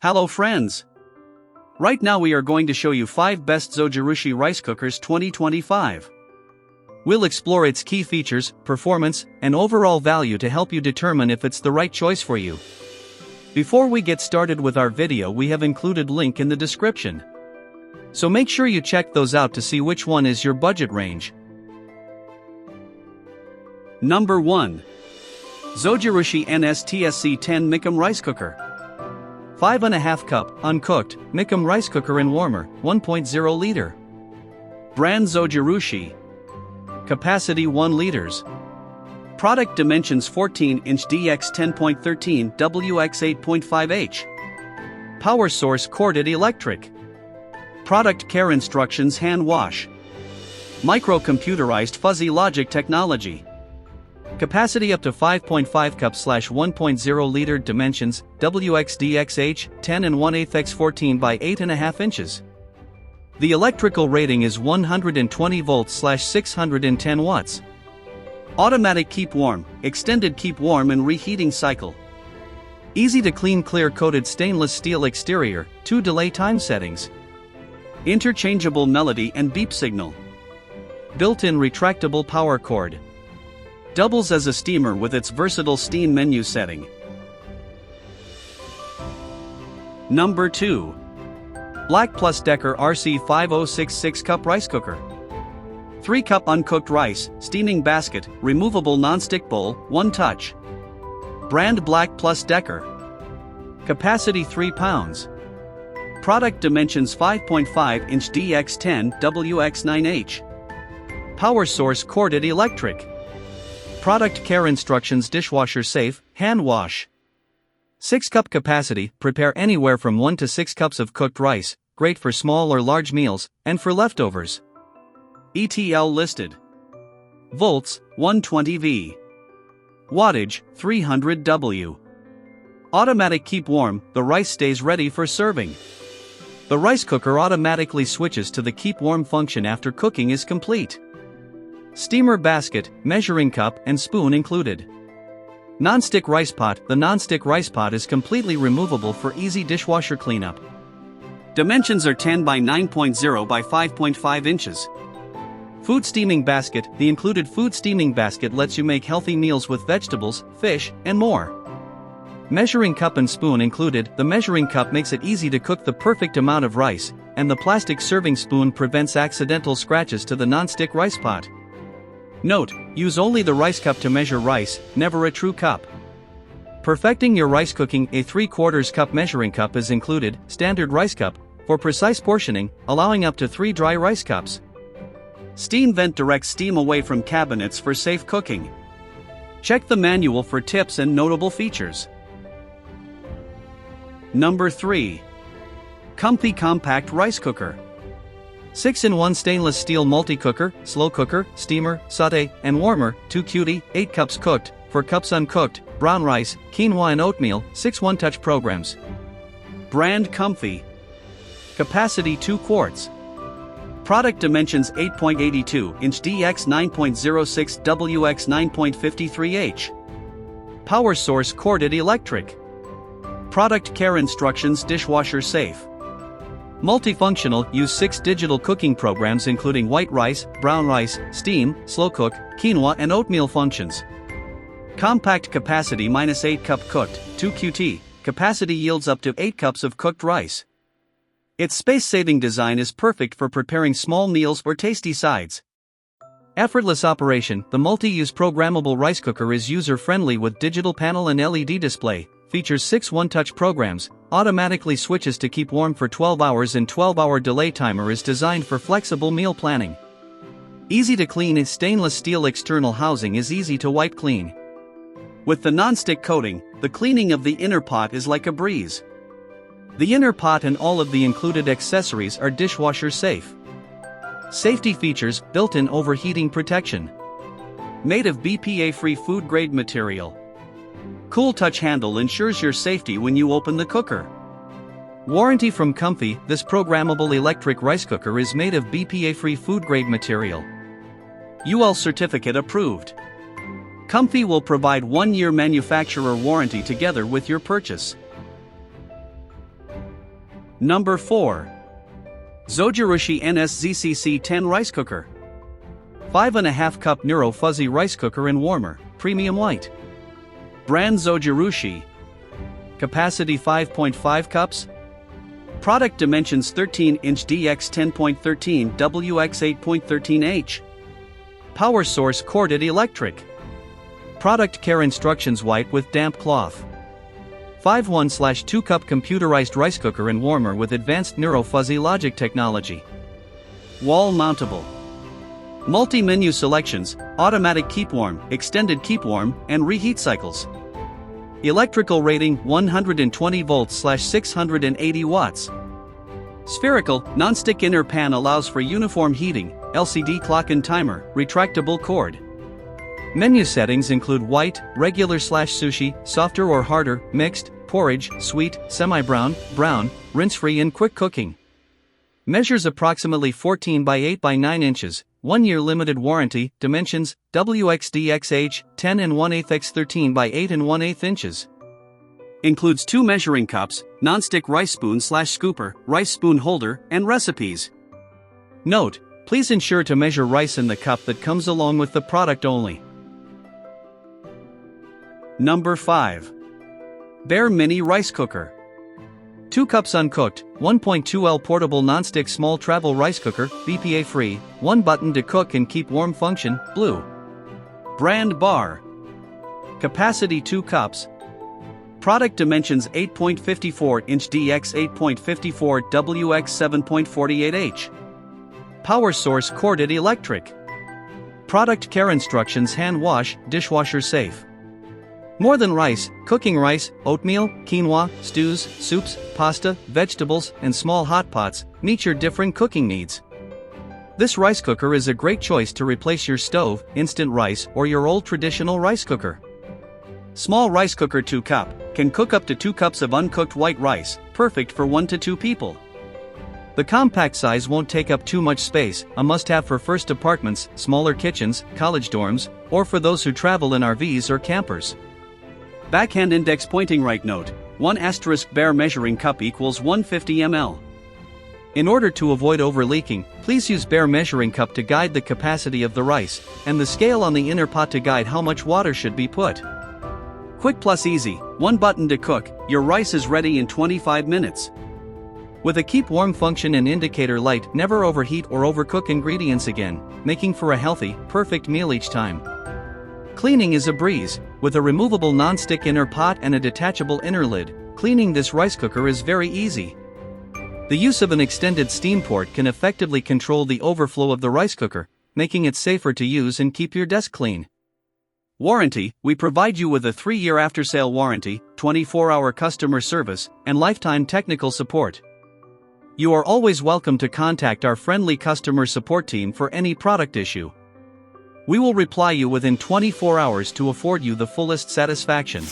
Hello friends! Right now we are going to show you 5 best Zojirushi Rice Cookers 2025. We'll explore its key features, performance, and overall value to help you determine if it's the right choice for you. Before we get started with our video, we have included link in the description. So make sure you check those out to see which one is your budget range. Number 1. Zojirushi NSTSC 10 Micom Rice Cooker. 5.5 cup, uncooked, Micom rice cooker and warmer, 1.0 liter. Brand Zojirushi. Capacity 1 liters. Product dimensions 14-inch DX 10.13 WX 8.5H. Power source corded electric. Product care instructions: hand wash. Micro computerized fuzzy logic technology. Capacity up to 5.5 cup/1.0 liter. Dimensions: WXDXH 10 and 1/8 x 14 by 8.5 inches. The electrical rating is 120 volts/610 watts. Automatic keep warm, extended keep warm and reheating cycle. Easy to clean, clear coated stainless steel exterior, 2 delay time settings. Interchangeable melody and beep signal. Built-in retractable power cord. Doubles as a steamer with its versatile steam menu setting. Number 2. BLACK+DECKER RC5066 Cup Rice Cooker. 3 cup uncooked rice, steaming basket, removable non-stick bowl, 1 touch. Brand BLACK+DECKER. Capacity 3 pounds. Product dimensions 5.5-inch DX10 WX9H. Power source corded electric. Product care instructions: dishwasher safe, hand wash. 6 cup capacity, prepare anywhere from 1 to 6 cups of cooked rice, great for small or large meals, and for leftovers. ETL listed. Volts, 120 V. Wattage, 300 W. Automatic keep warm, the rice stays ready for serving. The rice cooker automatically switches to the keep warm function after cooking is complete. Steamer basket, measuring cup, and spoon included. Non-stick rice pot. The non-stick rice pot is completely removable for easy dishwasher cleanup. Dimensions are 10 by 9.0 by 5.5 inches. Food steaming basket. The included food steaming basket lets you make healthy meals with vegetables, fish, and more. Measuring cup and spoon included. The measuring cup makes it easy to cook the perfect amount of rice, and the plastic serving spoon prevents accidental scratches to the non-stick rice pot. Note: use only the rice cup to measure rice, never a true cup. Perfecting your rice cooking. A 3/4 cup measuring cup is included. Standard rice cup, for precise portioning, allowing up to 3 dry rice cups. Steam vent directs steam away from cabinets for safe cooking. Check the manual for tips and notable features. Number 3. COMFEE Compact Rice Cooker. 6-in-1 stainless steel multi-cooker, slow cooker, steamer, sauté, and warmer, 2 cutie, 8 cups cooked, 4 cups uncooked, brown rice, quinoa and oatmeal, 6 one-touch programs. Brand COMFEE. Capacity 2 quarts. Product dimensions 8.82-inch DX 9.06 WX 9.53H. Power source corded electric. Product care instructions: dishwasher safe. Multifunctional. Use 6 digital cooking programs including white rice, brown rice, steam, slow cook, quinoa and oatmeal functions. Compact capacity -8 cup cooked, 2 QT, capacity yields up to 8 cups of cooked rice. Its space-saving design is perfect for preparing small meals or tasty sides. Effortless operation. The multi-use programmable rice cooker is user-friendly with digital panel and LED display, features 6 one-touch programs, automatically switches to keep warm for 12 hours and 12-hour delay timer is designed for flexible meal planning. Easy to clean. Its stainless steel external housing is easy to wipe clean. With the non-stick coating, the cleaning of the inner pot is like a breeze. The inner pot and all of the included accessories are dishwasher safe. Safety features: built-in overheating protection. Made of BPA-free food-grade material. Cool touch handle ensures your safety when you open the cooker. Warranty from COMFEE. This programmable electric rice cooker is made of BPA-free food-grade material. UL certificate approved. COMFEE will provide 1-year manufacturer warranty together with your purchase. Number 4. Zojirushi NSZCC10 Rice Cooker. 5.5 cup Neuro Fuzzy Rice Cooker in warmer, premium white. Brand Zojirushi. Capacity 5.5 cups. Product dimensions 13-inch DX 10.13 WX 8.13H. Power source corded electric. Product care instructions: white with damp cloth. 5.1/2 cup computerized rice cooker and warmer with advanced Neuro Fuzzy logic technology. Wall mountable. Multi-menu selections, automatic keep warm, extended keep warm, and reheat cycles. Electrical rating 120 volts/680 watts. Spherical, non-stick inner pan allows for uniform heating, LCD clock and timer, retractable cord. Menu settings include white, regular/sushi, softer or harder, mixed, porridge, sweet, semi-brown, brown, rinse-free and quick cooking. Measures approximately 14 by 8 by 9 inches, 1-year limited warranty, dimensions, WXDXH, 10 1/8 x 13 by 8 1/8 inches. Includes 2 measuring cups, non-stick rice spoon/scooper, rice spoon holder, and recipes. Note: please ensure to measure rice in the cup that comes along with the product only. Number 5. Bear Mini Rice Cooker. 2 cups uncooked, 1.2L portable non-stick small travel rice cooker, BPA free, 1 button to cook and keep warm function, blue. Brand Bar. Capacity 2 cups. Product dimensions 8.54-inch DX 8.54 WX 7.48H. Power source corded electric. Product care instructions: hand wash, dishwasher safe. More than rice, cooking rice, oatmeal, quinoa, stews, soups, pasta, vegetables, and small hot pots, meet your different cooking needs. This rice cooker is a great choice to replace your stove, instant rice, or your old traditional rice cooker. Small rice cooker 2 cup, can cook up to 2 cups of uncooked white rice, perfect for 1 to 2 people. The compact size won't take up too much space, a must-have for first apartments, smaller kitchens, college dorms, or for those who travel in RVs or campers. Backhand index pointing right note, 1* bare measuring cup equals 150 ml. In order to avoid overleaking, please use bare measuring cup to guide the capacity of the rice, and the scale on the inner pot to guide how much water should be put. Quick plus easy, 1 button to cook, your rice is ready in 25 minutes. With a keep warm function and indicator light, never overheat or overcook ingredients again, making for a healthy, perfect meal each time. Cleaning is a breeze. With a removable non-stick inner pot and a detachable inner lid, cleaning this rice cooker is very easy. The use of an extended steam port can effectively control the overflow of the rice cooker, making it safer to use and keep your desk clean. Warranty: we provide you with a 3-year after-sale warranty, 24-hour customer service, and lifetime technical support. You are always welcome to contact our friendly customer support team for any product issue. We will reply you within 24 hours to afford you the fullest satisfaction.